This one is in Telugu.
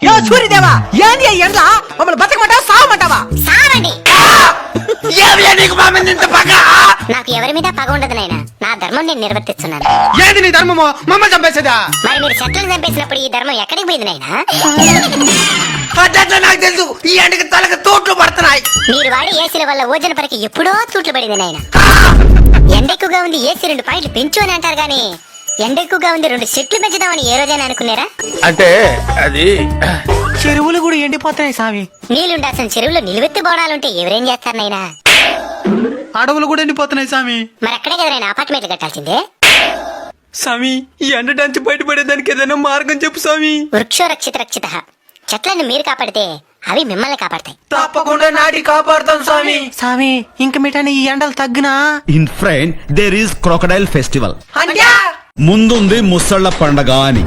యో సూర్యదేవా ఏంది ఎండ్ల మమ్మల్ని బతకమంటావా సావమంటావా? సావండి. ఏమిలే నీకు మా మీద ఇంత పగ? నాకు ఎవరి మీద పగ ఉండదు నాయనా, నా ధర్మం నేను నిర్వర్తిస్తున్నాను. ఏది నీ ధర్మమో? మమ్మల్ని చంపేసేదా? మరి మీరు చెట్లను చంపేసినప్పుడు ఈ ధర్మం ఎక్కడికి పోయింది నాయనా? అట్లా నాకు తెలుసు. ఈ ఎండకి తలకు తోట్లు పడుతున్నాయి. మీరు వాడి ఏసీల వల్ల ఓజన పరికి ఎప్పుడో తూట్లు పడింది నాయనా. ఎండ ఎక్కువగా ఉంది ఏసీ 2 పాయింట్లు పెంచు అని అంటారు గానీ ఎండ ఎక్కువగా ఉంది 2 చెట్లు పెంచుదామని ఏ రోజైనా అనుకున్నారా? అంటే అది చెరువులు కూడా ఎండిపోతున్నాయి స్వామి. నీళ్ళుండాల్సిన చెరువులో నిలువెత్తి బోడాలుంటే ఎవరేం చేస్తారు నాయనా? అడవులు కూడా ఎండిపోతున్నాయి స్వామి. మరి అక్కడే కదా నాయనా అపార్ట్మెంట్లు కట్టాల్సిందే. స్వామి ఈ ఎండ నుంచి బయటపడేదానికి ఏదైనా మార్గం చెప్పు స్వామి. వృక్షో రక్షిత రక్షిత. చెట్లను మీరు కాపాడితే అవి మిమ్మల్ని కాపాడతాయి. తప్పకుండా నాటి కాపాడుతాం స్వామి. స్వామి ఇంక మిఠాని ఈ ఎండలు తగ్గినా in front there is crocodile festival. అంటే ముందుంది ముసళ్ళ పండగ అని.